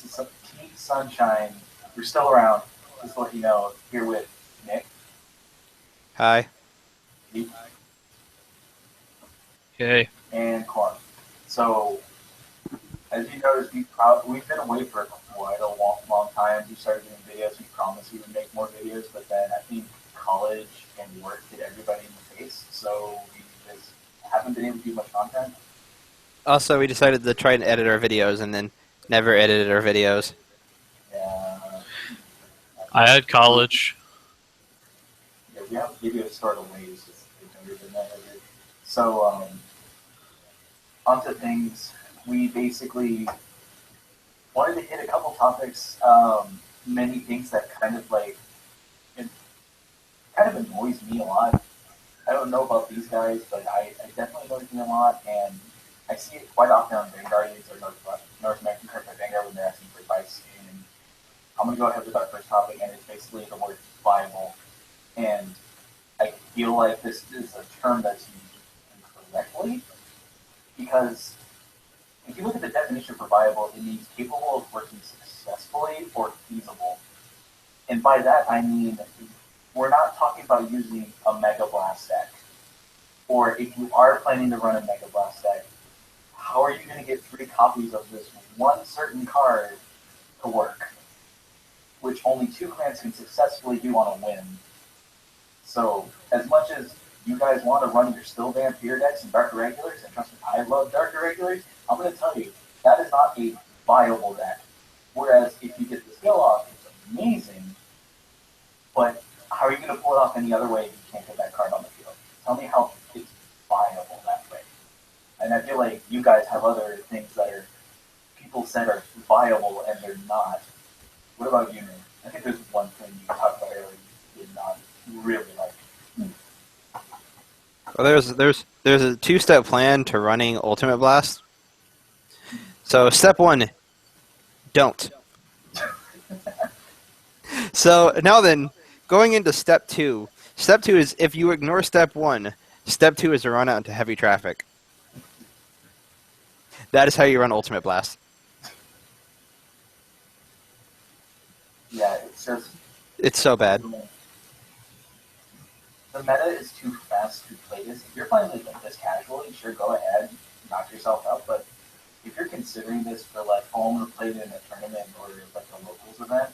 This is Team Sunshine. We're still around. Just to let you know, here with Nick, Hi. Pete, Okay. and Clark. So, as you noticed, we've been away for quite a long time. We started doing videos. We promised we would make more videos, but then I think college and work hit everybody in the face. So we just haven't been able to do much content. Also, we decided to try and edit our videos and then never edited our videos. Yeah, I had college. yeah, we have videos stored away. It's just they've never been edited. So, onto things. We basically wanted to hit a couple topics. Many things that kind of like it kind of annoys me a lot. I don't know about these guys, but I definitely annoys me a lot, and I see it quite often on Vanguard or North American Crypto Vanguard when they're asking for advice. And I'm gonna go ahead with our first topic, and it's basically the word viable. And I feel like this is a term that's used incorrectly because if you look at the definition for viable, it means capable of working successfully or feasible. And by that, I mean we're not talking about using a Mega Blast deck. Or if you are planning to run a Mega Blast deck, how are you going to get 3 copies of this one certain card to work? Which only 2 clans can successfully do on a win. So, as much as you guys want to run your Still Vampire decks and Dark Irregulars, and trust me, I love Dark Irregulars, I'm going to tell you, that is not a viable deck. Whereas, if you get the skill off, it's amazing, but how are you going to pull it off any other way if you can't get that card on the field? Tell me how it's viable that way. And I feel like you guys have other things that are, people said are viable and they're not. What about you, Nick? I think there's one thing you talked about earlier you did not really like. Well, there's a 2-step plan to running Ultimate Blast. So step 1, don't. So now then, going into step 2. Step 2 is if you ignore step 1, step 2 is to run out into heavy traffic. That is how you run Ultimate Blast. Yeah, it's just It's so bad. the meta is too fast to play this. If you're playing like this casually, sure, go ahead, knock yourself out. But if you're considering this for like, oh, I'm gonna play it in a tournament or like a locals event,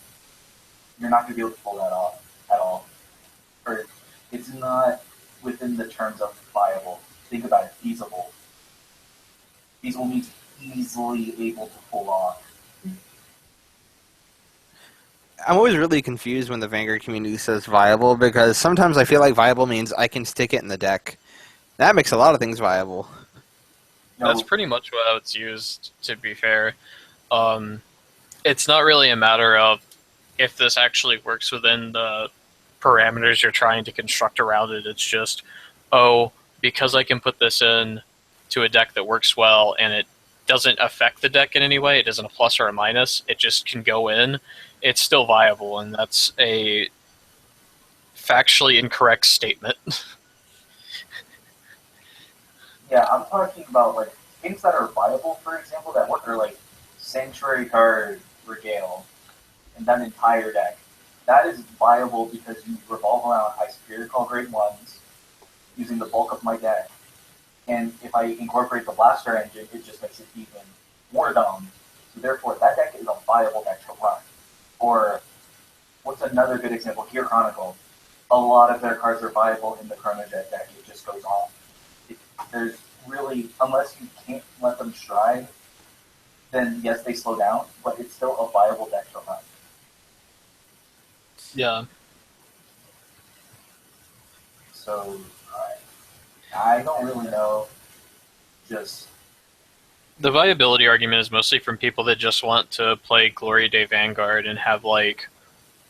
you're not gonna be able to pull that off at all. Or it's not within the terms of viable. Think about it, feasible. Feasible means easily able to pull off. I'm always really confused when the Vanguard community says viable, because sometimes I feel like viable means I can stick it in the deck. That makes a lot of things viable. No, That's pretty much how it's used, to be fair. It's not really a matter of if this actually works within the parameters you're trying to construct around it. It's just, oh, because I can put this in to a deck that works well and it doesn't affect the deck in any way, it isn't a plus or a minus, it just can go in, it's still viable, and that's a factually incorrect statement. yeah, I'm talking about like things that are viable, for example, that work are like Sanctuary Card Regale and that entire deck. That is viable because you revolve around Hyperion Call Grade 1s using the bulk of my deck. And if I incorporate the Blaster engine, it just makes it even more dumb. So therefore, that deck is a viable deck to run. Or, what's another good example? Gear Chronicle. A lot of their cards are viable in the Chronojet deck. It just goes off. There's really, unless you can't let them stride, then yes, they slow down, but it's still a viable deck to run. Yeah. So, I don't really know. Just The viability argument is mostly from people that just want to play Glory Day Vanguard and have, like,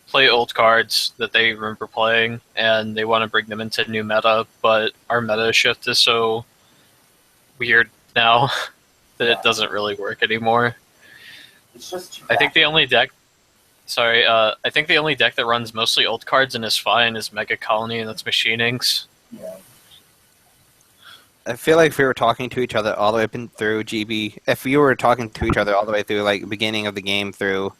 play old cards that they remember playing, and they want to bring them into new meta, but our meta shift is so weird now that it doesn't really work anymore. it's just too I think fast. the only deck I think the only deck that runs mostly old cards and is fine is Mega Colony, and that's Machinings. Yeah. I feel like if we were talking to each other all the way up and through GB, if we were talking to each other all the way through like beginning of the game through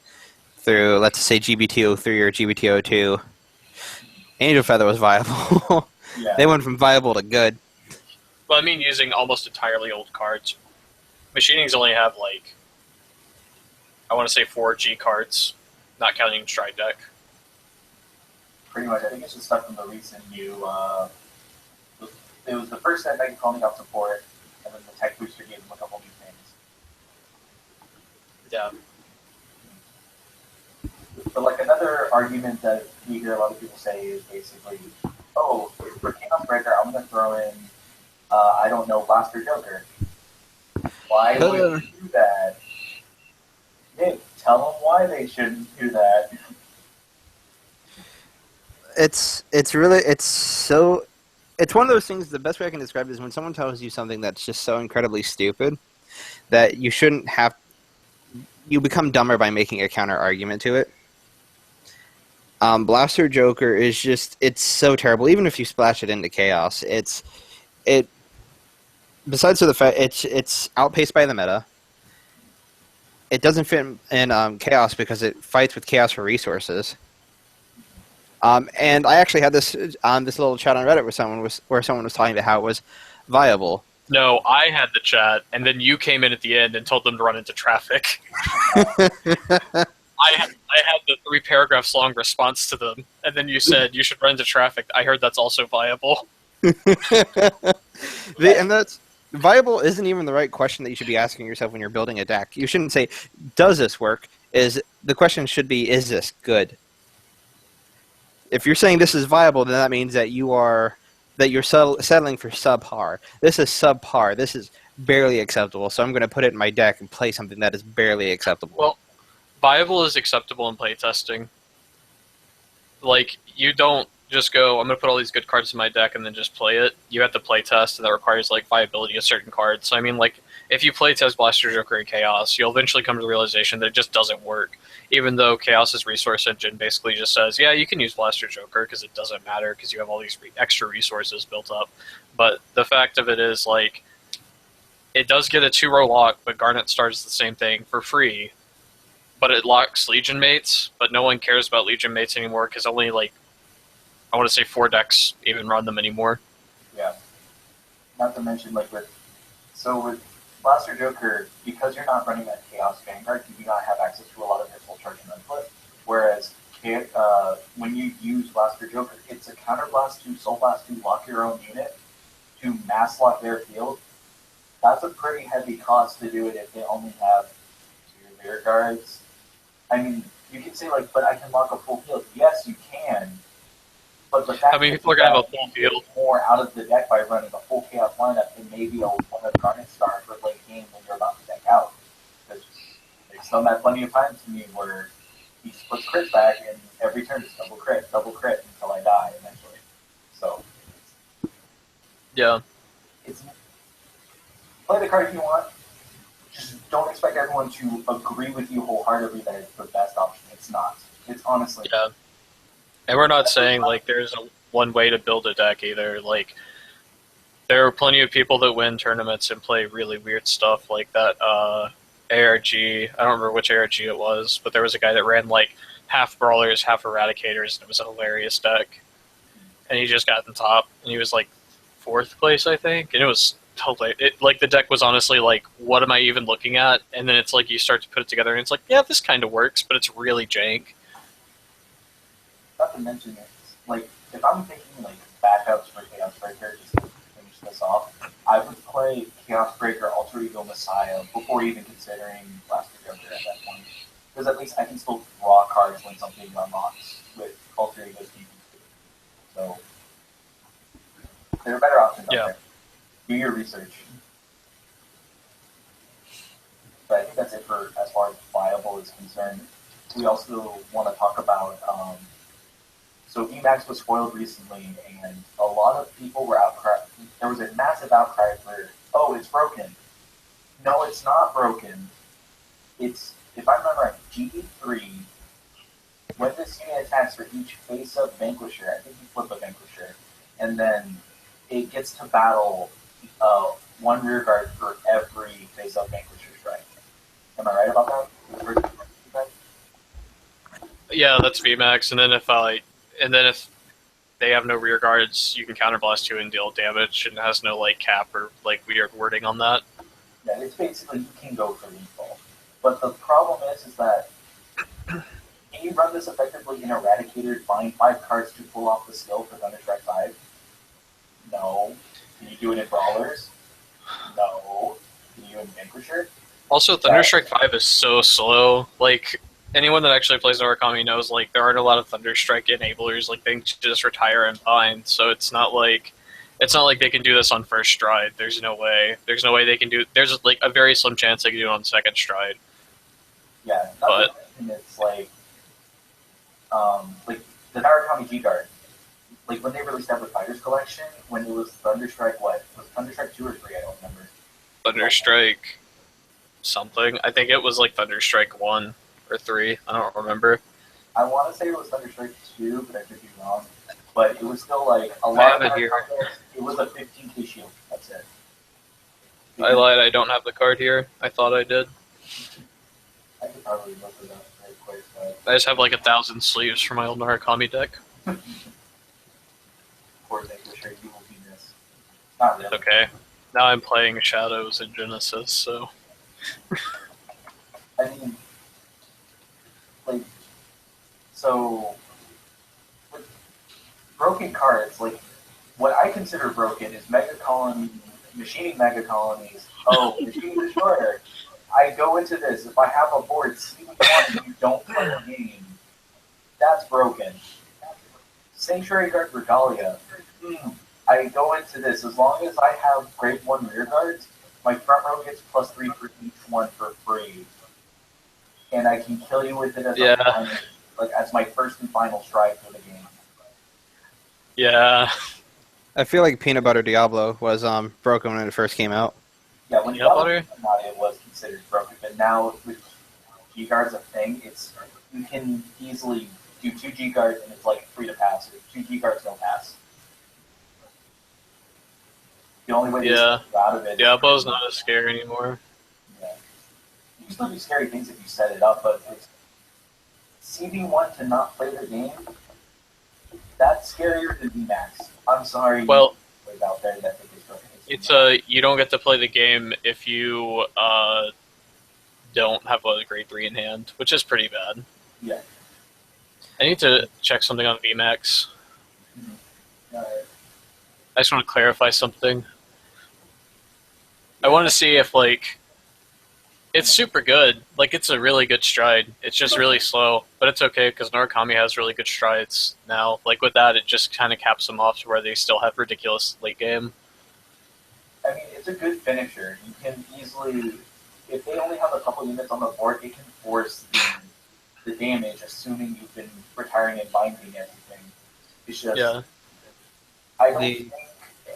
let's say GBT03 or GBT02, Angel Feather was viable. Yeah. They went from viable to good. Well, I mean, using almost entirely old cards. Machinings only have, like, I want to say 4 G cards, not counting Stride Deck. Pretty much. I think it's just stuff from the recent new. It was the first set Mega Calling out support, and then the Tech Booster gave them a couple new things. Yeah. But like another argument that we hear a lot of people say is basically, oh, for Chaos Breaker, I'm going to throw in, I don't know, Blaster Joker. Why would you do that? Nick, tell them why they shouldn't do that. It's one of those things. The best way I can describe it is when someone tells you something that's just so incredibly stupid that you shouldn't have. You become dumber by making a counter argument to it. Blaster Joker is it's so terrible. Even if you splash it into Chaos, besides the fact it's outpaced by the meta. It doesn't fit in Chaos because it fights with Chaos for resources. And I actually had this little chat on Reddit where someone was talking about how it was viable. No, I had the chat, and then you came in at the end and told them to run into traffic. I had the 3 paragraphs long response to them, and then you said you should run into traffic. I heard that's also viable. And that's viable isn't even the right question that you should be asking yourself when you're building a deck. You shouldn't say, "Does this work?" The question should be, "Is this good?" If you're saying this is viable, then that means that you're settling for subpar. This is subpar. This is barely acceptable. So I'm going to put it in my deck and play something that is barely acceptable. Well, viable is acceptable in playtesting. Like, you don't just go, I'm going to put all these good cards in my deck and then just play it. You have to playtest, and that requires, like, viability of certain cards. So, I mean, like, if you playtest Blaster Joker and Chaos, you'll eventually come to the realization that it just doesn't work. Even though Chaos's resource engine basically just says, yeah, you can use Blaster Joker because it doesn't matter because you have all these extra resources built up. But the fact of it is, like, it does get a 2-row lock, but Garnet starts the same thing for free. But it locks Legion mates, but no one cares about Legion mates anymore because only, like, I want to say 4 decks even run them anymore. Yeah. Not to mention, like, with Blaster Joker, because you're not running that Chaos Vanguard, you do not have access to a lot of their full charge and input. Whereas when you use Blaster Joker, it's a counterblast to Soul Blast to lock your own unit to mass lock their field. That's a pretty heavy cost to do it if they only have 2 rear guards. I mean, you can say, like, but I can lock a full field. Yes, you can. But the fact How many people are going to have a full field? More out of the deck by running a full Chaos lineup and maybe a Garnet Star for late game when you're about to deck out. Because they've done that plenty of times to me where he puts crits back and every turn is double crit until I die eventually. So, yeah. Play the card if you want. Just don't expect everyone to agree with you wholeheartedly that it's the best option. It's not. It's honestly. Yeah. And we're not saying, like, there's one way to build a deck either. Like, there are plenty of people that win tournaments and play really weird stuff like that ARG. I don't remember which ARG it was, but there was a guy that ran, like, half Brawlers, half Eradicators, and it was a hilarious deck. And he just got in top, and he was, like, 4th place, I think. And it was totally... like, the deck was honestly like, what am I even looking at? And then it's like, you start to put it together, and it's like, yeah, this kind of works, but it's really jank. Not to mention it, like, if I'm thinking, like, backups for Chaos Breaker, just to finish this off, I would play Chaos Breaker, Alter Ego, Messiah before even considering Blaster Joker at that point. Because at least I can still draw cards when something unlocks with Alter Ego's DP. So, there are better options out there. Do your research. But I think that's it for as far as viable is concerned. We also want to talk about... So Emacs was spoiled recently, and a lot of people were outcry. There was a massive outcry for, oh, it's broken. No, it's not broken. It's, if I remember right, GB3, when this unit attacks for each face-up Vanquisher, I think you flip a Vanquisher, and then it gets to battle one rear guard for every face-up Vanquisher strike. Am I right about that? Yeah, that's VMAX, and then if they have no rear guards, you can counterblast 2 and deal damage, and it has no like cap or like weird wording on that. Yeah, it's basically you can go for lethal. But the problem is that can you run this effectively in Eradicator, find 5 cards to pull off the skill for Thunderstrike 5? No. Can you do it in Brawlers? No. Can you do it in Vanquisher? Also, Thunderstrike 5 is so slow. Like, anyone that actually plays Origami knows, like, there aren't a lot of Thunderstrike enablers. Like, they can just retire and bind, so it's not like they can do this on first stride. There's no way. There's no way they can do. There's like a very slim chance they can do it on second stride. Yeah, but it's like the Narukami G Guard. Like when they released that with Fighters Collection, when it was Thunderstrike, what was it Thunderstrike 2 or 3? I don't remember. Thunderstrike something. I think it was like Thunderstrike 1 or 3. I don't remember. I want to say it was Thunderstrike 2, but I could be wrong. But it was still like a lot of it was a 15k shield. That's it. I lied. I don't have the card here. I thought I did. I could probably look it up very quick. But I just have like 1,000 sleeves for my old Narukami deck. Poor Vanquisher, you will be missed. Not really. Okay. Now I'm playing Shadows in Genesis, so. I mean, like, so with broken cards, like what I consider broken is mega colony, machining mega colonies. Oh, machining destroyer. I go into this. If I have a board C1 and you don't play the game, that's broken. Sanctuary Guard Regalia. I go into this. As long as I have grade 1 rear guards, my front row gets +3 for each one for free. And I can kill you with it as as my first and final strike for the game. Yeah. I feel like Peanut Butter Diablo was broken when it first came out. Yeah, when Diablo came out, it was considered broken, but now with G guards a thing, you can easily do 2 G guards and it's like free to pass. Or 2 G guards no pass. The only way to get out of it. Diablo's not as scary anymore. Yeah. You can still do scary things if you set it up, but it's CB1 to not play the game, that's scarier than VMAX. I'm sorry. Well, out there that think it's you don't get to play the game if you don't have a grade 3 in hand, which is pretty bad. Yeah. I need to check something on VMAX. Mm-hmm. I just want to clarify something. I want to see if, like, it's super good. Like, it's a really good stride. It's just really slow, but it's okay because Narukami has really good strides now. Like, with that, it just kind of caps them off to where they still have ridiculous late game. I mean, it's a good finisher. You can easily, if they only have a couple units on the board, it can force the damage, assuming you've been retiring and binding everything. It's just, I don't think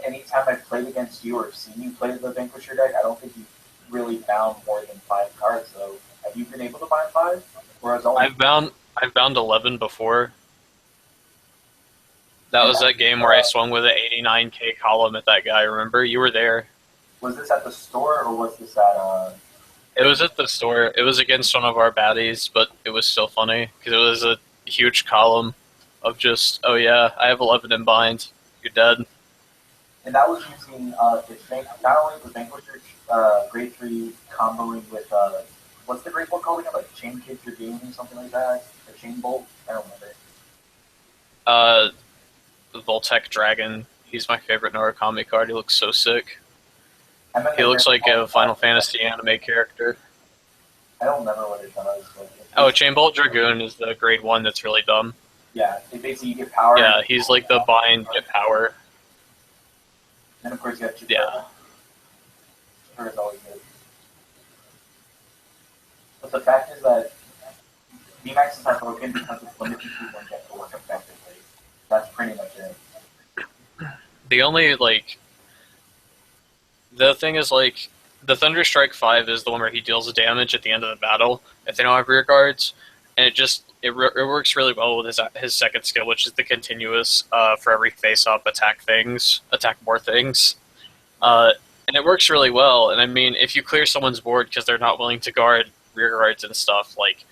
anytime I've played against you or seen you play the Vanquisher deck, I don't think you've really bound more than 5 cards, though. Have you been able to bind 5? Or has only I've bound 11 before. That was that game where I swung with an 89k column at that guy, remember? You were there. Was this at the store, or was this at, It was at the store. It was against one of our baddies, but it was still funny, because it was a huge column of just, oh yeah, I have 11 in bind. You're dead. And that was using, not only the Vanquisher grade 3 comboing with, what's the grade 1 called again? Like Chain Kick Your Game or something like that? Or Chain Bolt? I don't remember. The Voltec Dragon. He's my favorite Narukami card. He looks so sick. He looks like a Final Fantasy anime character. I don't remember what it does. Oh, Chain Bolt Dragoon is the grade 1 that's really dumb. Yeah, it basically you get power. Yeah, he's like the bind, get power. And of course you have Chipper. Yeah. Chipper is always good. But the fact is that VMAX is not broken because it's limited to one get to work effectively. That's pretty much it. The only, like... The thing is, like, the Thunderstrike 5 is the one where he deals the damage at the end of the battle if they don't have rear guards, and it works really well with his second skill, which is the continuous for every face-up attack more things. And it works really well. And I mean, if you clear someone's board because they're not willing to guard rear guards and stuff, like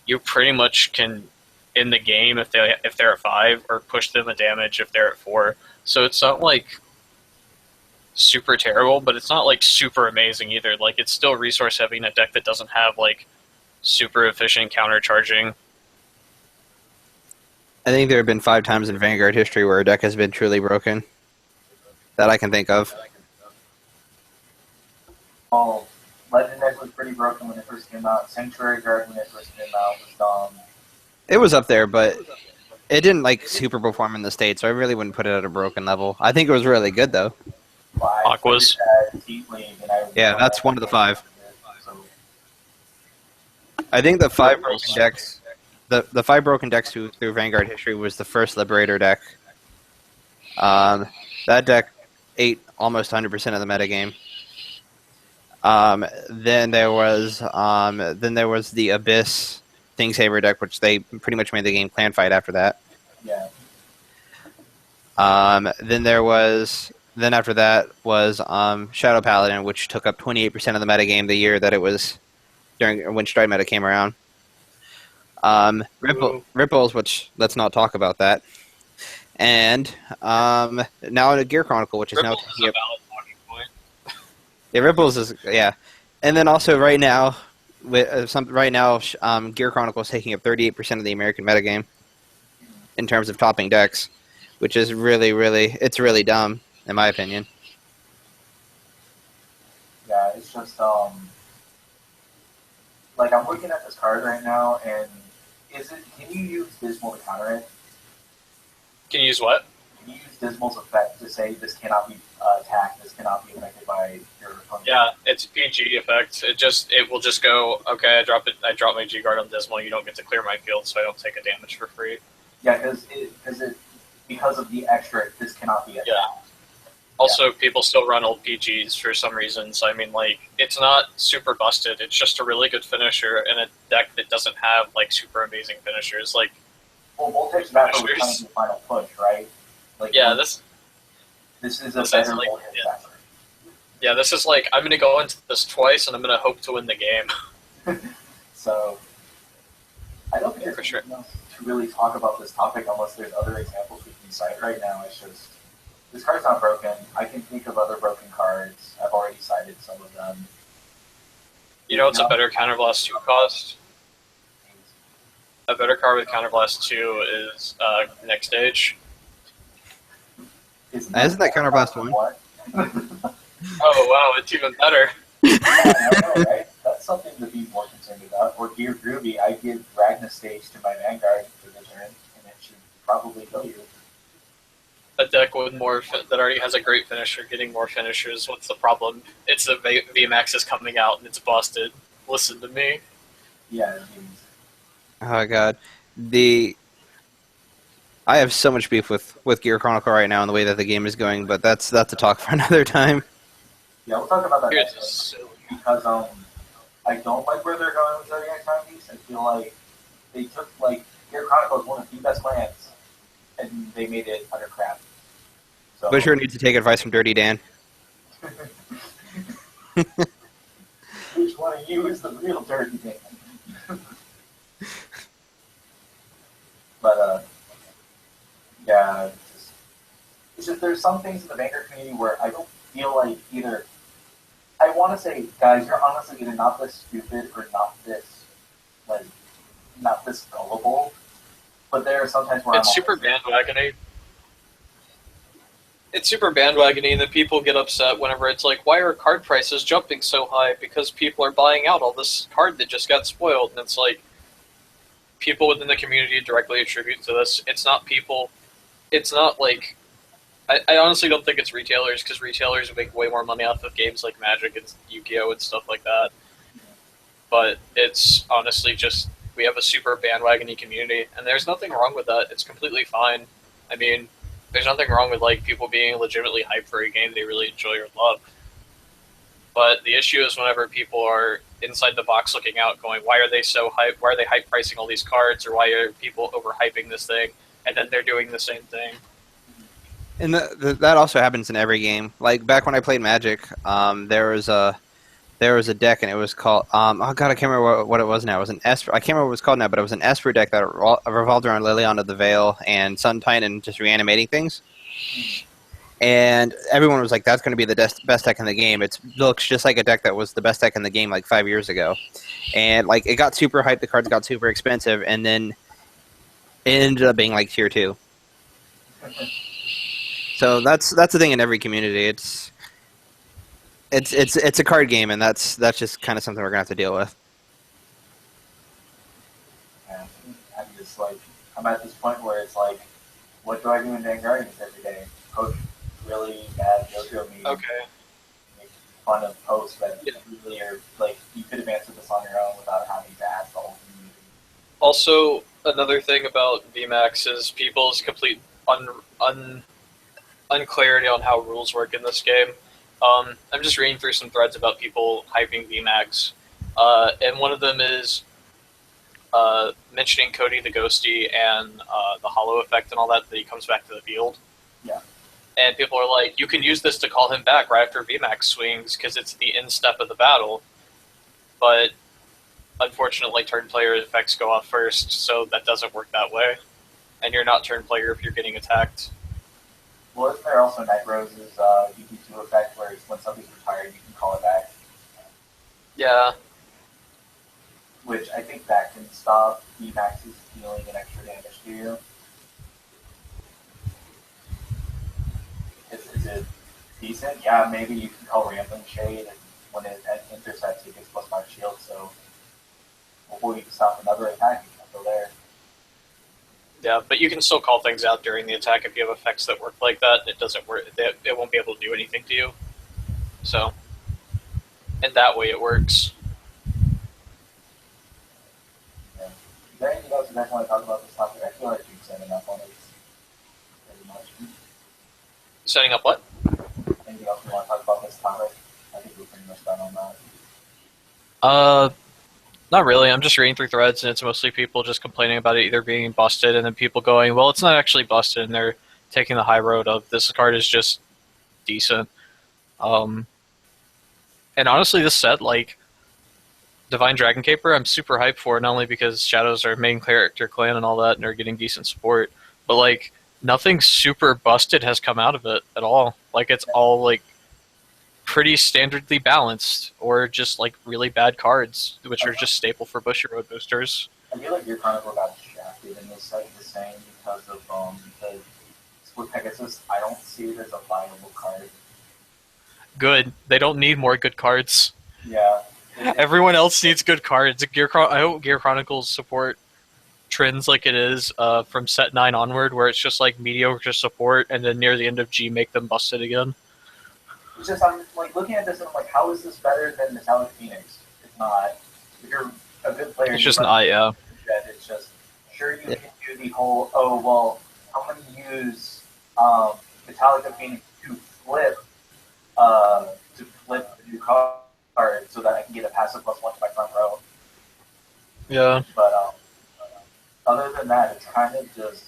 you pretty much can in the game if they're at 5 or push them a damage if they're at 4. So it's not like super terrible, but it's not like super amazing either. Like it's still resource heavy in a deck that doesn't have like super efficient counter charging. I think there have been 5 times in Vanguard history where a deck has been truly broken that I can think of. Well, Legend deck was pretty broken when it first came out. Sanctuary Guard when it first came out was dumb. It was up there, but it didn't like super perform in the States, so I really wouldn't put it at a broken level. I think it was really good though. Aquas. Yeah, that's one of the 5. I think the 5 broken decks, the 5 broken decks through Vanguard history was the first Liberator deck. That deck ate almost 100% of the metagame. Then there was the Abyss Thingsaber deck, which they pretty much made the game clan fight after that. Yeah. Then after that was Shadow Paladin, which took up 28% of the metagame the year that it was during when Stride meta came around. Ripples, which let's not talk about that. And now a Gear Chronicle, which is Ripples now is a valid talking point. Yeah, Ripples is and then also right now Gear Chronicle is taking up 38% of the American metagame in terms of topping decks, which is really dumb in my opinion. Yeah, it's just like I'm looking at this card right now, and can you use Dismal to counter it? Can you use what? Can you use Dismal's effect to say this cannot be attacked, this cannot be affected by your opponent? Yeah, it's a PG effect. It will just go, okay, I drop my G guard on Dismal, you don't get to clear my field, so I don't take a damage for free. Yeah, because of the extra, this cannot be attacked. Yeah. Also, people still run old PGs for some reasons. I mean, like, it's not super busted. It's just a really good finisher in a deck that doesn't have, like, super amazing finishers. Like, well, Voltage's Battle was kind of the final push, right? Like, yeah, this is a better Voltage Battle. Yeah, this is like, I'm going to go into this twice, and I'm going to hope to win the game. So, I don't think there's anything else to really talk about this topic unless there's other examples we can cite right now. It's just, this card's not broken. I can think of other broken cards. I've already cited some of them. You know what's a better Counterblast 2 cost? A better card with Counterblast 2 is Next Stage. Isn't that Counterblast 1? Oh, wow, it's even better. Yeah, I know, right? That's something to be more concerned about. Or Gear Groovy, I give Ragna Stage to my Vanguard for the turn, and it should probably kill you. A deck with that already has a great finisher getting more finishers. What's the problem? It's the VMAX is coming out and it's busted. Listen to me. Yeah, it means. Oh god, I have so much beef with Gear Chronicle right now and the way that the game is going, but that's a talk for another time. Yeah, we'll talk about that Here's next time. Because I don't like where they're going with Zodiac Timepiece. I feel like they took Gear Chronicle is one of the best lands, and they made it utter crap. So, Busher needs to take advice from Dirty Dan. Which one of you is the real Dirty Dan? But yeah, it's just there's some things in the Vanguard community where I don't feel like either. I want to say, guys, you're honestly either not this stupid or not this gullible. But there are sometimes where it's super bandwagony. It's super bandwagony, and then people get upset whenever it's like, why are card prices jumping so high? Because people are buying out all this card that just got spoiled. And it's like, people within the community directly attribute to this. It's not people. It's not like, I honestly don't think it's retailers, because retailers make way more money off of games like Magic and Yu-Gi-Oh! And stuff like that. But it's honestly just, we have a super bandwagony community, and there's nothing wrong with that. It's completely fine. I mean, there's nothing wrong with like people being legitimately hyped for a game they really enjoy or love. But the issue is whenever people are inside the box looking out going, why are they so hyped? Why are they hype pricing all these cards? Or why are people overhyping this thing? And then they're doing the same thing. And that also happens in every game. Like back when I played Magic, there was a deck and it was called oh god, I can't remember what it was now. It was an Esper. I can't remember what it was called now, but it was an Esper deck that revolved around Liliana the Veil and Sun Titan just reanimating things. And everyone was like, "That's going to be the best deck in the game." It looks just like a deck that was the best deck in the game like 5 years ago, and like it got super hyped. The cards got super expensive, and then it ended up being like tier 2. So that's the thing in every community. It's a card game, and that's just kind of something we're gonna have to deal with. Yeah, I'm just like, I'm at this point where it's like, what do I do in Vanguard every day? Coach really bad JoJo me. Okay. Make fun of posts that really are like, you could have answered this on your own without having to ask the whole community. Also, another thing about VMAX is people's complete unclarity on how rules work in this game. I'm just reading through some threads about people hyping VMAX, and one of them is mentioning Cody the Ghosty and the Hollow effect and all that he comes back to the field. Yeah. And people are like, you can use this to call him back right after VMAX swings because it's the end step of the battle. But unfortunately, turn player effects go off first, so that doesn't work that way. And you're not turn player if you're getting attacked. Well, isn't there also Night Rose's UP2 effect where when somebody's retired, you can call it back? Yeah. Which I think that can stop VMAX's dealing an extra damage to you. Is it decent? Yeah, maybe you can call Rambling Shade, and when it intercepts, it gets +5 shield, so before you can stop another attack, you can go there. Yeah, but you can still call things out during the attack if you have effects that work like that. It doesn't work. It won't be able to do anything to you. So, in that way, it works. Yeah. Is there anything else you guys want to talk about this topic? I feel like you've said enough on it. Pretty much. Setting up what? Anything else you want to talk about this topic? I think we're pretty much done on that. Not really. I'm just reading through threads, and it's mostly people just complaining about it either being busted, and then people going, well, it's not actually busted, and they're taking the high road of this card is just decent. And honestly, this set, like, Divine Dragon Caper, I'm super hyped for, not only because Shadows are main character clan and all that, and they're getting decent support, but, like, nothing super busted has come out of it at all. Like, it's all, like, pretty standardly balanced, or just like really bad cards, which are just staple for Bushy Road boosters. I feel like your Chronicle got distracted in this site the same because of the Split Pegasus. I don't see it as a viable card. Good. They don't need more good cards. Yeah. Everyone else needs good cards. I hope Gear Chronicles support trends like it is from set 9 onward, where it's just like mediocre support, and then near the end of G make them busted again. It's just, I'm like looking at this and I'm like, how is this better than Metallic Phoenix? It's not. If you're a good player, It's just an eye, yeah. It's just, sure, you can do the whole, oh, well, I'm going to use Metallica Phoenix to flip the new card so that I can get a passive +1 to my front row. Yeah. But other than that, it's kind of just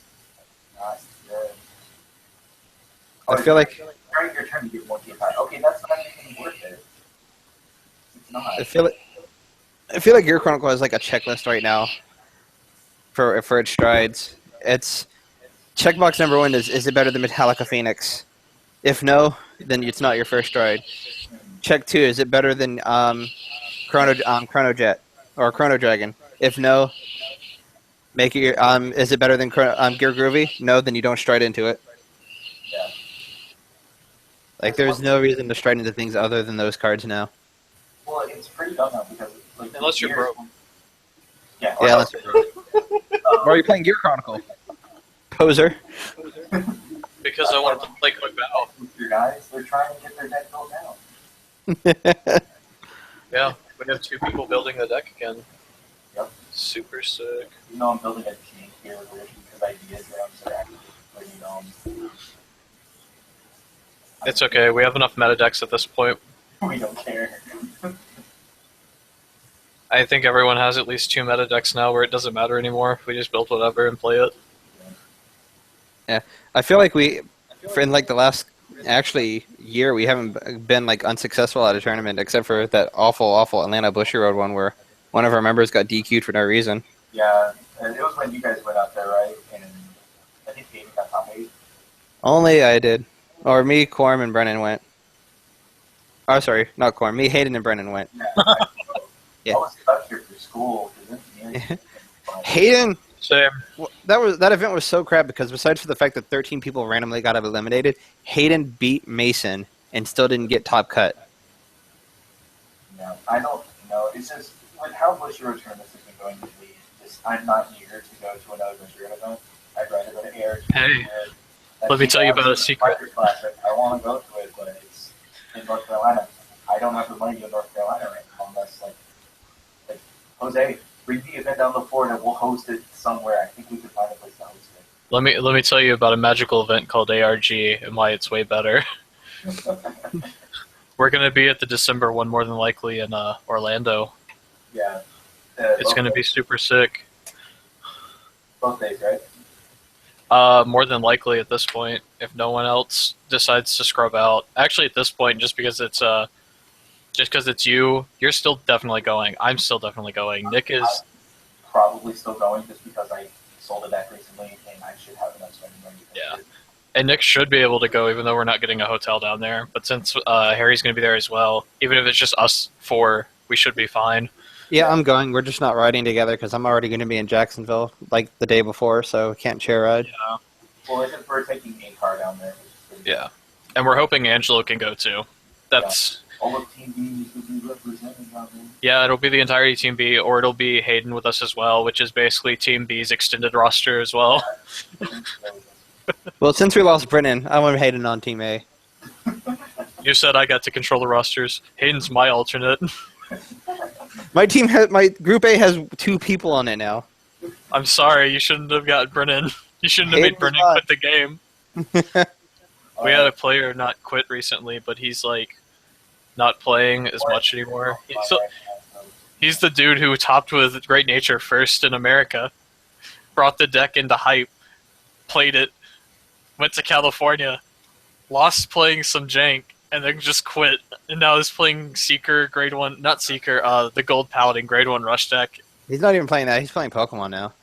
not good. I feel like During your turn, you get 1 game time. Okay, that's not even worth it. It's not. I feel like Gear Chronicle has like a checklist right now for its strides. It's checkbox number 1 is it better than Metallica Phoenix? If no, then it's not your first stride. Check 2, is it better than Chrono Jet or Chrono Dragon? If no, make it is it better than Gear Groovy? No, then you don't stride into it. Yeah. Like, there's no reason to stride into things other than those cards now. Well, it's pretty dumb now because, like, Unless you're broke. Yeah, Yeah, unless you're broke. Or are you playing Gear Chronicle? Poser. Because I want to play Quick Battle. Your guys, they're trying to get their deck built down. Yeah, we have 2 people building the deck again. Yep. Super sick. You know I'm building a G tier version because ideas where I'm so active. But, It's okay, we have enough meta decks at this point. we don't care. I think everyone has at least 2 meta decks now where it doesn't matter anymore. We just build whatever and play it. Yeah, I feel like for in like the last actually year, we haven't been like unsuccessful at a tournament except for that awful Atlanta Bushy Road one where one of our members got DQ'd for no reason. Yeah, and it was when you guys went out there, right? And I think Hayden got top 8. Only I did, or me, Corm, and Brennan went. Oh, sorry, not Corm. Me, Hayden, and Brennan went. Yeah, Yeah. I was stuck here for school. 'Cause engineering Hayden. Same. That event was so crap because besides for the fact that 13 people randomly got eliminated, Hayden beat Mason and still didn't get top cut. Yeah, I don't know. It's just with how Bush Road tournaments have been going lately. I'm not eager to go to another Bush Road event. I'd rather go to Air. Hey, let me tell you about a secret. Classic. I want to go to it, but it's in North Carolina. I don't have the money to go to North Carolina right now unless like Jose, bring the event down the floor and we'll host it somewhere. I think we can find a place to host it. Let me tell you about a magical event called ARG and why it's way better. We're gonna be at the December one more than likely in Orlando. Yeah. It's gonna be super sick. Both days, right? More than likely at this point, if no one else decides to scrub out. Actually, at this point, just because it's you, you're still definitely going. I'm still definitely going. Nick is probably still going just because I sold a deck recently and I should have enough spending money. Yeah. And Nick should be able to go, even though we're not getting a hotel down there. But since Harry's going to be there as well, even if it's just us four, we should be fine. Yeah, I'm going. We're just not riding together because I'm already going to be in Jacksonville like the day before, so can't share a ride. Yeah. Well, it's we're taking a car down there. Yeah. And we're hoping Angelo can go too. That's... Yeah. All of Team B will be representing down there. Yeah, it'll be the entirety Team B, or it'll be Hayden with us as well, which is basically Team B's extended roster as well. Well, since we lost Brennan, I want Hayden on Team A. You said I got to control the rosters. Hayden's my alternate. My Group A has 2 people on it now. I'm sorry, you shouldn't have got Brennan. You shouldn't have made Brennan quit the game. We had a player not quit recently, but he's like not playing as much anymore. He's the dude who topped with Great Nature first in America, brought the deck into hype, played it, went to California, lost playing some jank, and then just quit. And now he's playing Seeker, Grade 1, not Seeker, the Gold Paladin, Grade 1 Rush deck. He's not even playing that. He's playing Pokemon now.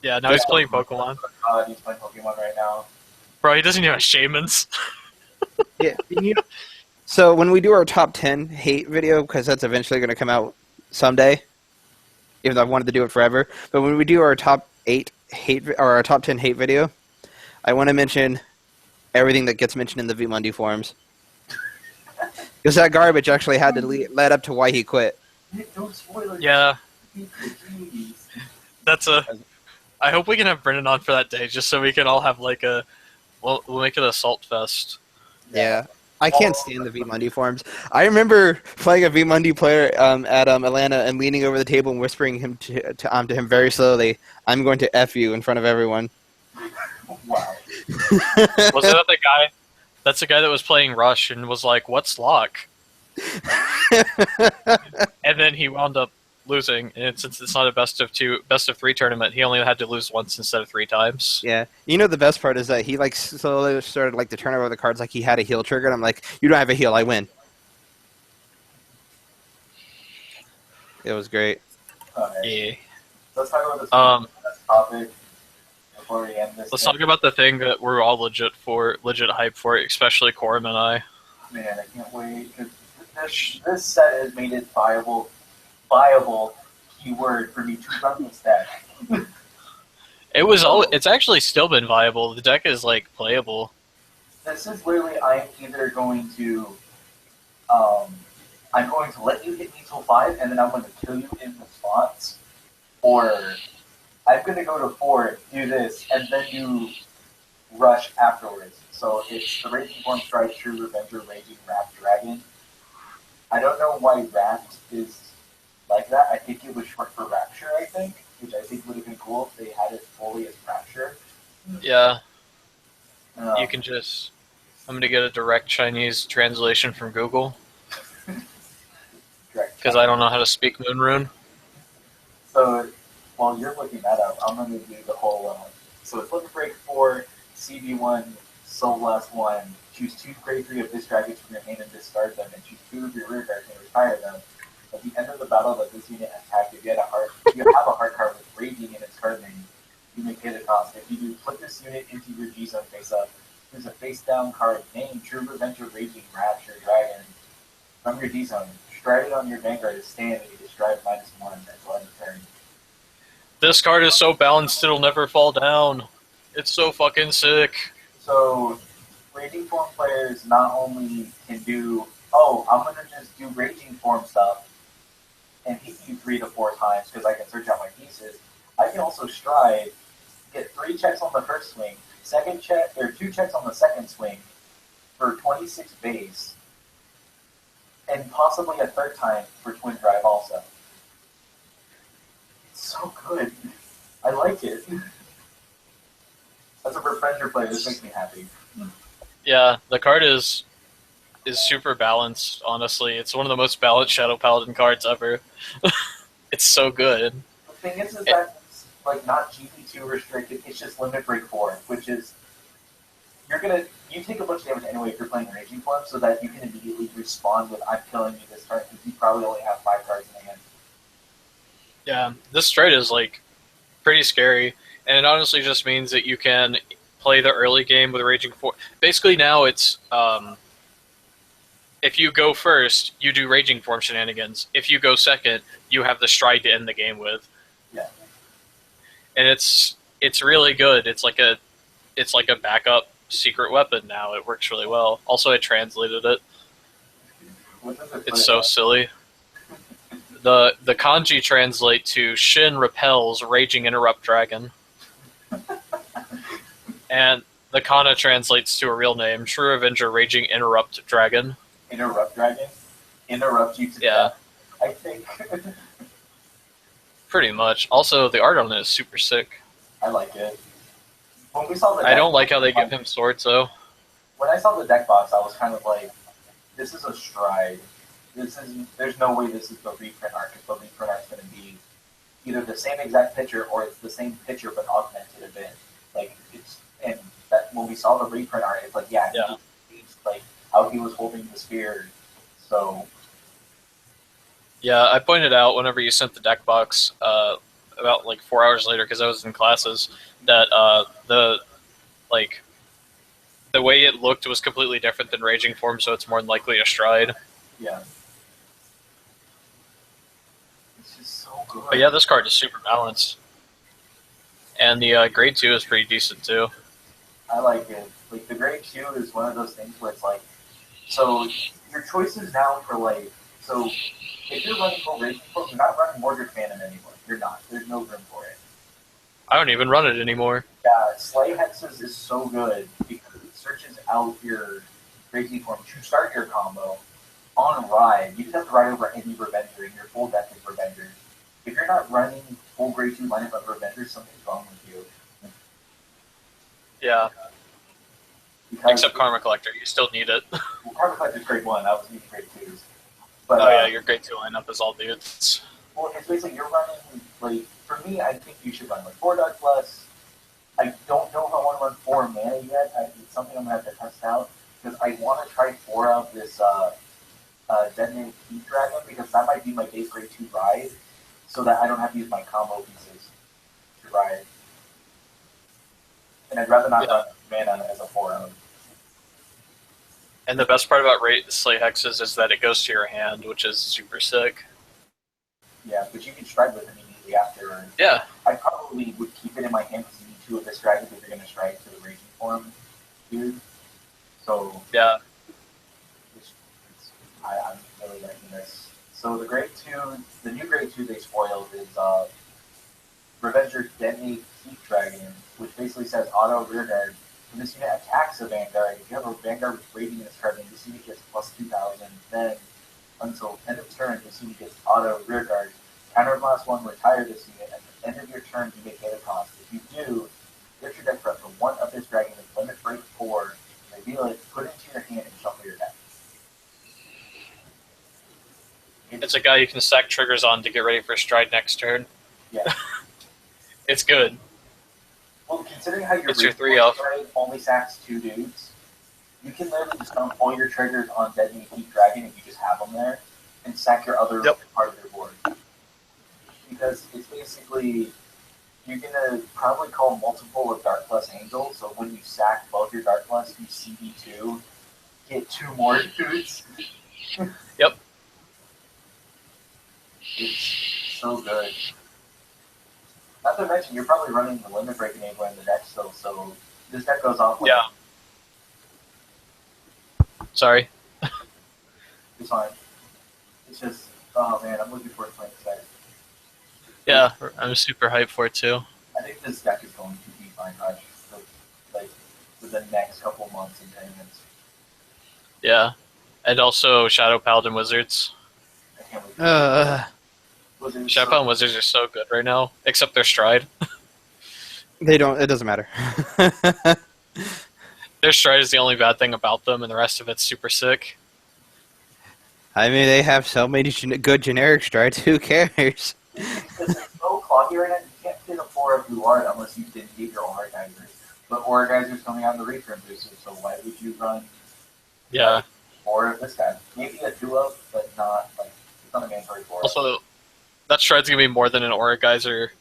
Yeah, now he's playing Pokemon. He's playing Pokemon right now. Bro, he doesn't even have Shamans. Yeah. So when we do our top 10 hate video, because that's eventually going to come out someday, even though I've wanted to do it forever, but when we do our top 8 hate or our top 10 hate video, I want to mention everything that gets mentioned in the VMundi forums. Because that garbage actually had to lead up to why he quit. Yeah. I hope we can have Brendan on for that day, just so we can all have like a... We'll make it a salt fest. Yeah. I can't stand the VMundi forums. I remember playing a VMundi player at Atlanta and leaning over the table and whispering him to him very slowly, "I'm going to F you" in front of everyone. Wow. Was that the guy? That's the guy that was playing Rush and was like, "What's lock?" And then he wound up losing, and since it's not a best of 3 tournament, he only had to lose once instead of 3 times. Yeah, you know the best part is that he like slowly started like to turn over the cards like he had a heal trigger, and I'm like, "You don't have a heal, I win." It was great. Yeah. Let's talk about this topic before we end this. Let's talk about the thing that we're all legit hype for, especially Corum and I. Man, I can't wait because this set has made it viable keyword for me to run this deck. It's actually still been viable. The deck is like playable. This is literally I'm either going to let you hit me till 5 and then I'm going to kill you in response, or I'm going to go to 4, do this, and then you rush afterwards. So it's the Raging Form Strike, True Revenger, Raging Wrath Dragon. I don't know why Wrath is like that. I think it was short for Rapture, which I think would have been cool if they had it fully as Rapture. Yeah. You can just... I'm going to get a direct Chinese translation from Google. Because I don't know how to speak Moonrune. So, while you're looking that up, I'm going to do the whole... so it's Limit Break 4, CB1, Soul Blast 1, choose 2 grade 3 of this dragons from your hand and discard them, and choose 2 of your rear guards and retire them. At the end of the battle that this unit attacked, if you have a hard card with Raging in its card name, you may pay the cost. If you do, put this unit into your G zone face up. Choose a face down card named True Revenger Raging Rapture Dragon from your D zone. Stride it on your Vanguard as stand and you describe -1 until end of turn. This card is so balanced it'll never fall down. It's so fucking sick. So, Raging Form players not only can do, oh, I'm going to just do Raging Form stuff and hit you 3 to 4 times because I can search out my pieces. I can also stride, get 3 checks on the first swing, 2 checks on the second swing for 26 base, and possibly a third time for Twin Drive also. It's so good. I like it. As a Revenger player, this makes me happy. Yeah, the card is super balanced, honestly. It's one of the most balanced Shadow Paladin cards ever. It's so good. The thing is that it's like not GP2 restricted, it's just limit break 4, which is you take a bunch of damage anyway if you're playing Raging Form so that you can immediately respond with I'm killing you this turn because you probably only have 5 cards in hand. Yeah, this trade is like pretty scary, and it honestly just means that you can play the early game with Raging Form. Basically now it's if you go first, you do Raging Form shenanigans. If you go second, you have the Stride to end the game with. Yeah. And it's really good. It's like a backup secret weapon now. It works really well. Also, I translated it. It's so silly. The kanji translate to Shin repels Raging Interrupt Dragon. And the kana translates to a real name, True Avenger Raging Interrupt Dragon. Interrupt Dragon? Interrupt you to death, I think. Pretty much. Also, the art on it is super sick. I like it. When we saw the I don't like how they give him swords, though. When I saw the deck box, I was kind of like, this is a Stride. There's no way this is the reprint art, because the reprint art's going to be either the same exact picture or it's the same picture but augmented a bit. Like, and that when we saw the reprint art, it's like, it's like how he was holding the spear. So. Yeah, I pointed out whenever you sent the deck box, about like 4 hours later, because I was in classes, that the way it looked was completely different than Raging Form, so it's more than likely a Stride. Yeah. It's just so good. But yeah, this card is super balanced. And the grade 2 is pretty decent too. I like it. Like, the grade 2 is one of those things where it's like, so your choices now for like, so if you're running full Raging Form, you're not running Mordred Phantom anymore. You're not. There's no room for it. I don't even run it anymore. Yeah, Slay Hexes is so good because it searches out your Raging Form to start your combo on ride. You just have to ride over any Revenger and your full deck is Revenger. If you're not running full grade 2 lineup of Revengers, something's wrong with you. Yeah. Because except Karma Collector, you still need it. Well, Karma Collector is grade 1, I was using grade 2s. But, oh yeah, your grade 2 lineup is all dudes. Well, it's basically you're running, like, for me, I think you should run like 4 Dark Plus. I don't know if I want to run 4 mana yet. It's something I'm going to have to test out. Because I want to try 4 of this Detonated Heat Dragon, because that might be my base grade 2 ride, so that I don't have to use my combo pieces to ride. And I'd rather not run mana as a 4-0. And the best part about Slay Hexes is that it goes to your hand, which is super sick. Yeah, but you can stride with it immediately after. Yeah. I probably would keep it in my hand because you need 2 of this dragon if you're going to stride to the Raging Form, dude. So. Yeah. I'm really liking this. So the grade 2, the new grade 2 they spoiled is Revenger Detonate Heat Dragon, which basically says auto rearguard. When this unit attacks a Vanguard, if you have a Vanguard with rating in its card name, this unit gets plus 2,000. Then, until end of turn, this unit gets auto rearguard. Counterblast 1, retire this unit. At the end of your turn, you may pay the cost. If you do, get your deck for up to 1 of this dragon with limit break 4, reveal it, put it into your hand, and shuffle your deck. It's a guy you can stack triggers on to get ready for Stride next turn. Yeah. It's good. Well, considering how your It's your 3 elf. only sacks 2 dudes, you can literally just pull your triggers on Dead Meat Heat Dragon if you just have them there, and sack your other part of your board. Because it's basically, you're going to probably call multiple of Dark Plus Angel, so when you sack both your Dark Plus, you CB2, get 2 more dudes. Yep. It's so good. Not to mention, you're probably running the Limit Break Enabler in the deck still, so this deck goes off. Yeah. Sorry. It's fine. It's just, oh man, I'm looking forward to playing this deck. Yeah, I'm super hyped for it too. I think this deck is going to be fine for the next couple months and tournaments. Yeah. And also Shadow Paladin Wizards. I can't wait. Shadow Paladin Wizards are so good right now, except their stride. They don't. It doesn't matter. Their stride is the only bad thing about them, and the rest of it's super sick. I mean, they have so many good generic strides. Who cares? It's so cloggy right now. You can't fit a 4 of Blue Art unless you didn't get your Aura Geysers. But Aura Geysers coming out in the return booster, so why would you run? Yeah. 4 of this guy? Maybe a 2 of, but not like it's not a mandatory 4. Also, that stride's gonna be more than an Aura Geyser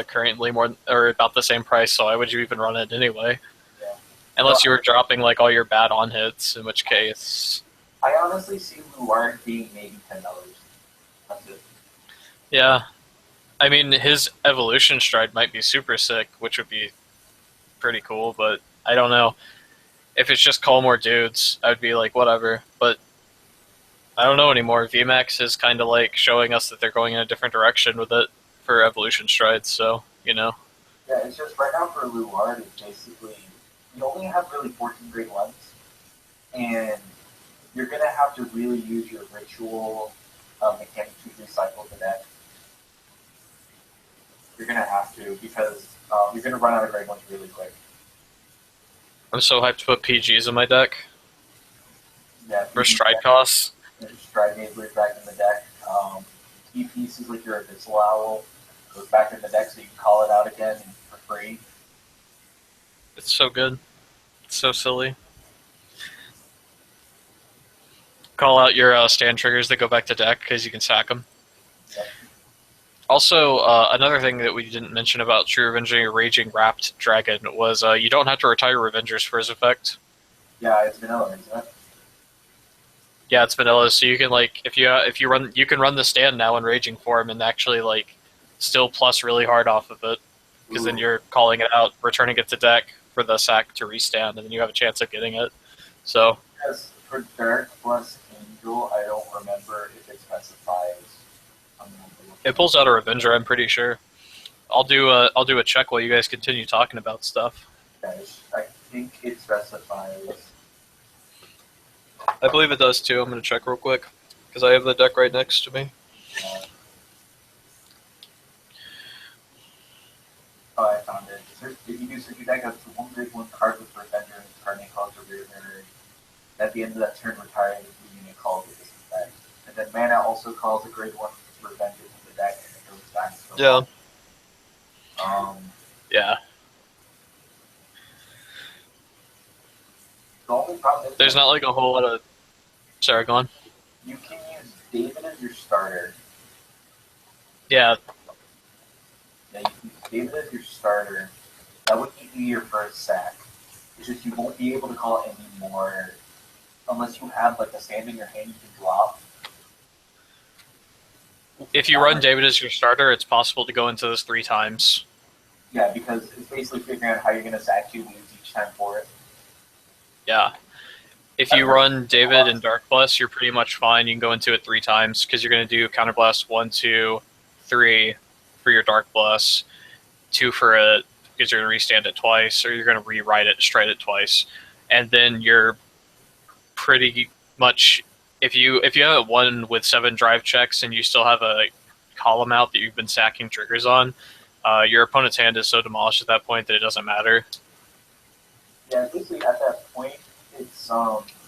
currently, or about the same price. So why would you even run it anyway? Yeah. Unless you were dropping like all your bad on hits, in which case. I honestly see Luard being maybe $10. That's it. Yeah. I mean, his evolution stride might be super sick, which would be pretty cool, but I don't know. If it's just call more dudes, I would be like, whatever. But I don't know anymore. VMAX is kind of like showing us that they're going in a different direction with it for evolution strides, so, you know. Yeah, it's just right now for Luard, it's basically, you only have really 14 grade ones, and you're going to have to really use your ritual mechanic to recycle the deck. You're going to have to, because you're going to run out of grade ones really quick. I'm so hyped to put PGs in my deck. Yeah, For stride costs. Stride Enabler back in the deck. Key pieces like your Abyssal Owl goes back in the deck so you can call it out again for free. It's so good. It's so silly. Call out your stand triggers that go back to deck because you can sack them. Yep. Also, another thing that we didn't mention about True Revenging or Raging Wrapped Dragon was you don't have to retire Revengers for his effect. Yeah, it's vanilla, isn't it? Yeah, it's vanilla, so you can like if you run you can run the stand now in Raging form and actually like still plus really hard off of it because then you're calling it out, returning it to deck for the sack to restand, and then you have a chance of getting it. So. Yes, for Dark plus Angel, I don't remember if it specifies. It pulls out a Revenger, I'm pretty sure. I'll do a check while you guys continue talking about stuff. Guys, I think it specifies. I believe it does too. I'm going to check real quick because I have the deck right next to me. Oh, I found it. If you do search your deck, up to 1 grade 1 card with Revenger and card name calls a rear mirror. At the end of that turn, retiring the unit called with this effect. And then mana also calls a grade 1 Revenger from the deck and it goes back to the Yeah. The only problem is There's not like a whole lot of. Sorry, go on. you can use David as your starter. Yeah. Yeah, you can use David as your starter. That would give you your first sack. It's just you won't be able to call it anymore unless you have like a stand in your hand you can drop. If you run David as your starter, it's possible to go into this 3 times. Yeah, because it's basically figuring out how you're going to sack 2 moves each time for it. Yeah. If you run David and Dark Bless, you're pretty much fine. You can go into it 3 times because you're going to do Counterblast 1, 2, 3 for your Dark Bless, 2 for it because you're going to restand it twice, or you're going to rewrite it, stride it twice, and then you're pretty much. If you have one with 7 drive checks and you still have a column out that you've been sacking triggers on, your opponent's hand is so demolished at that point that it doesn't matter. Yeah, basically at that point, it's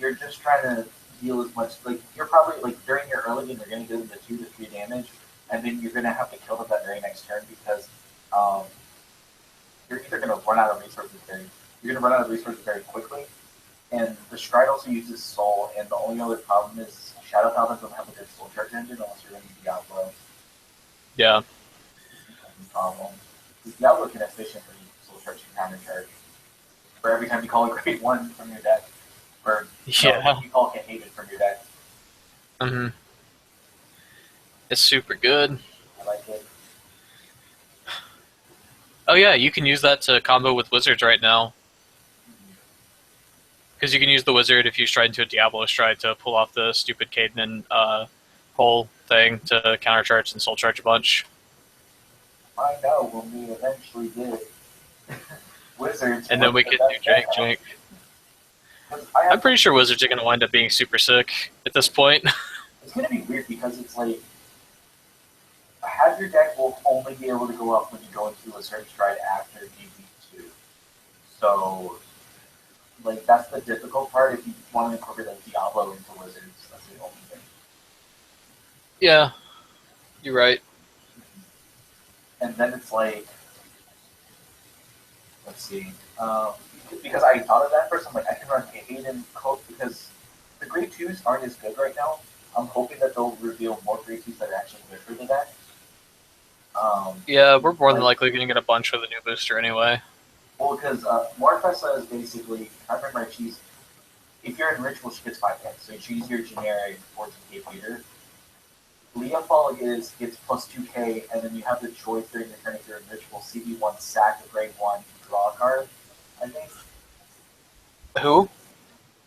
you're just trying to deal as much. Like you're probably like during your early game, you're going to do the 2 to 3 damage, and then you're going to have to kill them that very next turn because you're either going to run out of resources you're gonna run out of resources very quickly. And the Stride also uses Soul, and the only other problem is Shadow Paladins don't have a good Soul Charge engine unless you're running Diablo. Yeah. Problem. Diablo can efficiently Soul Charge and Counter Charge for every time you call a Grade 1 from your deck. Or Yeah. you call Haven from your deck. Mm-hmm. It's super good. I like it. Oh yeah, you can use that to combo with wizards right now. Because you can use the wizard if you stride into a Diablo stride to pull off the stupid Caden and whole thing to countercharge and soul charge a bunch. I know when we eventually did wizards. And then we could do jank. I'm pretty sure wizards are going to wind up being super sick at this point. It's going to be weird because it's like half your deck will only be able to go up when you go into a certain stride after DB2. So, like, that's the difficult part if you want to incorporate like Diablo into wizards. That's the only thing. Yeah, you're right. And then it's like, let's see, because I thought of that first, I'm like, I can run Hayden Coat because the grade 2s aren't as good right now. I'm hoping that they'll reveal more grade 2s that are actually good for the deck. Yeah, we're more than likely going to get a bunch with a new booster anyway. Well, because Morfessa is basically, if I remember right, if you're in Ritual, she gets 5 hits. So you choose your generic 14k leader. Leafall gets plus 2k, and then you have the choice during the turn if you're in Ritual, CB1, sack a grade 1, draw a card, I think. Who?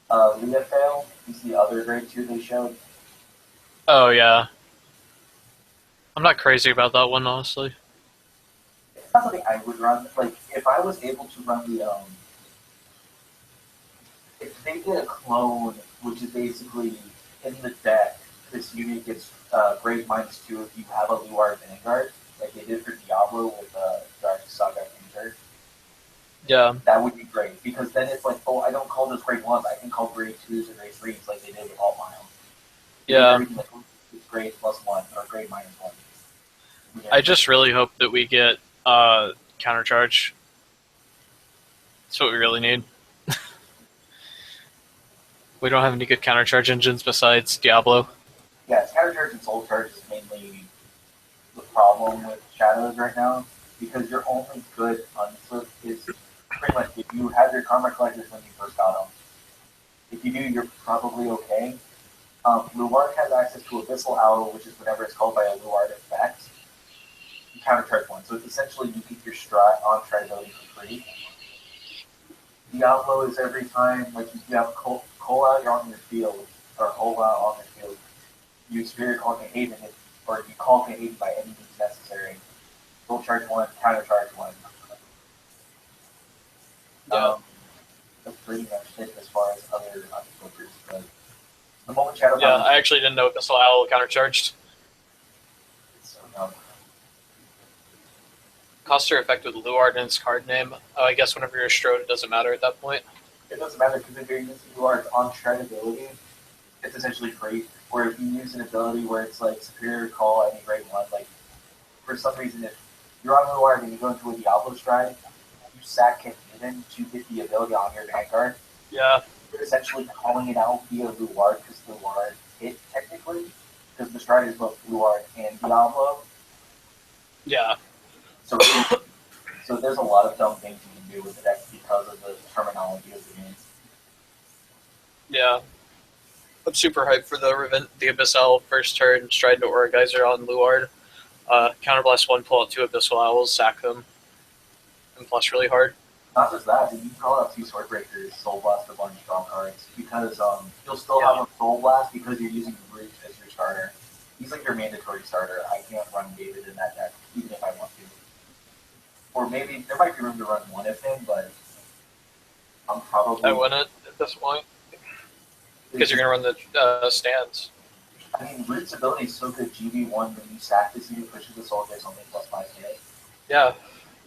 Leafall is the other grade 2 they showed. Oh, yeah. I'm not crazy about that one, honestly. It's not something I would run. Like, if I was able to run the, if they did a clone, which is basically in the deck, this unit gets grade -2 if you have a Luar Vanguard, like they did for Diablo with Dark Saga Inter. Yeah. That would be great, because then it's like, oh, I don't call those grade 1s, I can call grade 2s or grade 3s like they did with All Miles. Yeah. Like, it's grade +1 or grade -1. I just really hope that we get countercharge. That's what we really need. We don't have any good countercharge engines besides Diablo. Yeah, Countercharge and Soul Charge is mainly the problem with Shadows right now, because your only good unflip is pretty much if you have your Karma Collectors when you first got them. If you do, you're probably okay. Luard has access to Abyssal Owl, which is whenever it's called by a Luard effect. You countercharge one, so it's essentially you keep your on stride ability for free. Diablo is every time, like if you have Call Out, you're on your field, or Call Out on your field, you Spirit Call Haven, or you call Haven by any means necessary. Full charge 1, counter charge 1. Yeah. That's pretty much it as far as other unflippers, but the moment Shadow Yeah, I actually didn't know Abyssal Owl countercharged. So, no. Costs are effective with Luard in its card name. I guess whenever you're a Strode, it doesn't matter at that point. It doesn't matter because if you're using Luard's on stride ability, it's essentially free. Or if you use an ability where it's like Superior Call any grade 1, like for some reason if you're on Luard and you go into a Diablo stride, you sack Haven to get the ability on your Vanguard. Yeah. You're essentially calling it out via Luard because Luard hit technically, because the stride is both Luard and Diablo. Yeah. So there's a lot of dumb things you can do with the deck because of the terminology of the game. Yeah. I'm super hyped for the Abyssal first turn, Stride to Aura Geyser on Luard. Counterblast 1, pull out 2 Abyssal Owls, sack them, and plus really hard. Not just that, you can call out 2 Swordbreakers, Soul Blast a bunch, draw cards, because you'll still have a Soul Blast because you're using Root as your starter. He's like your mandatory starter. I can't run David in that deck, even if I want to. Or maybe there might be room to run one of him, but I'm probably. I wouldn't at this point. Because you're going to run the stands. I mean, Root's ability is so good, GB1, when you sack this, you pushes the soldier something plus 5k. Yeah.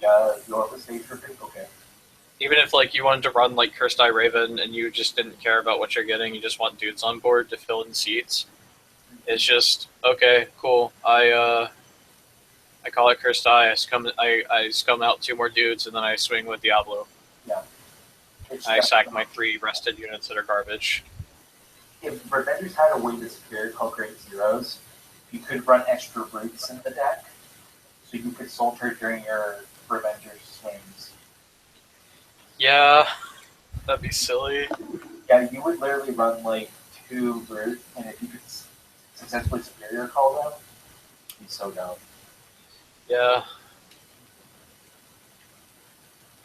Yeah, you up the stage for free? Okay. Even if like you wanted to run like Cursed Eye Raven and you just didn't care about what you're getting, you just want dudes on board to fill in seats. It's just, okay, cool. I I call it Cursed Eye. I scum out 2 more dudes, and then I swing with Diablo. Yeah. It's I sack my 3 rested units that are garbage. If Revengers had a way to secure called Great Zeros, you could run extra brutes in the deck, so you could soldier during your Revengers swings. Yeah, that'd be silly. Yeah, you would literally run like 2 brute, and if you could successfully superior call them, it'd be so dope. Yeah.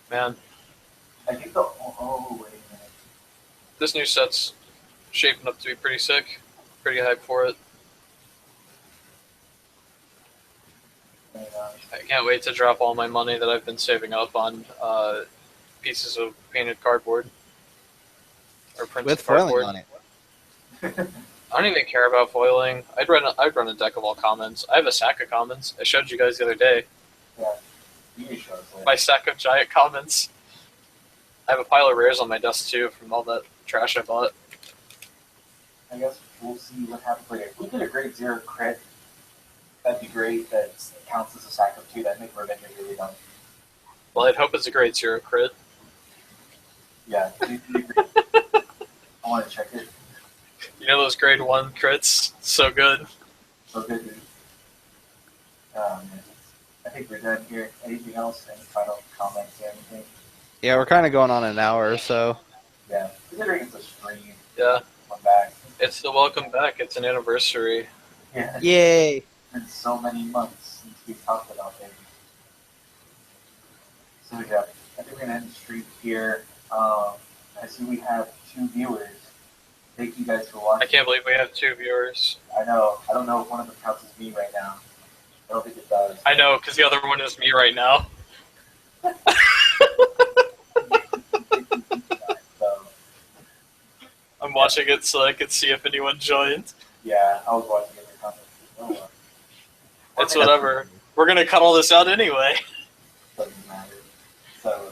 Man, I think the wait a minute. this new set's shaping up to be pretty sick. Pretty hyped for it. And, I can't wait to drop all my money that I've been saving up on pieces of painted cardboard. Or printed With foiling cardboard. on it. I don't even care about foiling. I'd run a deck of all commons. I have a stack of commons. I showed you guys the other day. yeah, you can show us later. My stack of giant commons. I have a pile of rares on my desk too from all that trash I bought. I guess we'll see what happens later. If we get a Great Zero crit, that'd be great. That counts as a sack of 2. That'd make Revengers really dumb. Well, I'd hope it's a Great Zero crit. Yeah, I want to check it. You know those grade 1 crits? So good. So good, dude. I think we're done here. Anything else? Any final comments or anything? Yeah, we're kind of going on an hour or so. Yeah, considering it's a stream. Yeah. Come back. It's the welcome back. It's an anniversary. Yeah, Yay! it's been so many months since we talked about it. So yeah, I think we're gonna end the stream here. I see we have 2 viewers. Thank you guys for watching. I can't believe we have 2 viewers. I know. I don't know if one of them counts as me right now. I don't think it does. I know, because the other one is me right now. So, I'm watching it so I can see if anyone joined. yeah, I was watching it in the comments. Oh, well. It's whatever. We're going to cut all this out anyway. Doesn't matter. So,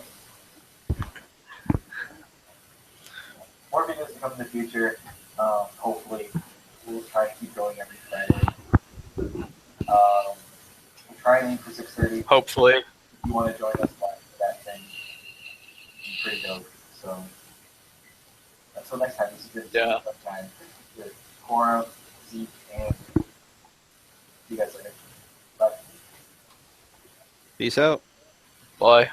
more videos to come in the future. Hopefully, we'll try to keep going every Friday. We'll try and aim for 6:30. Hopefully. If you want to join us live for that thing, it's pretty dope. So, until next time, this has been Yeah. time with Cora, Zeke, and see you guys later. Bye. Peace out. Bye.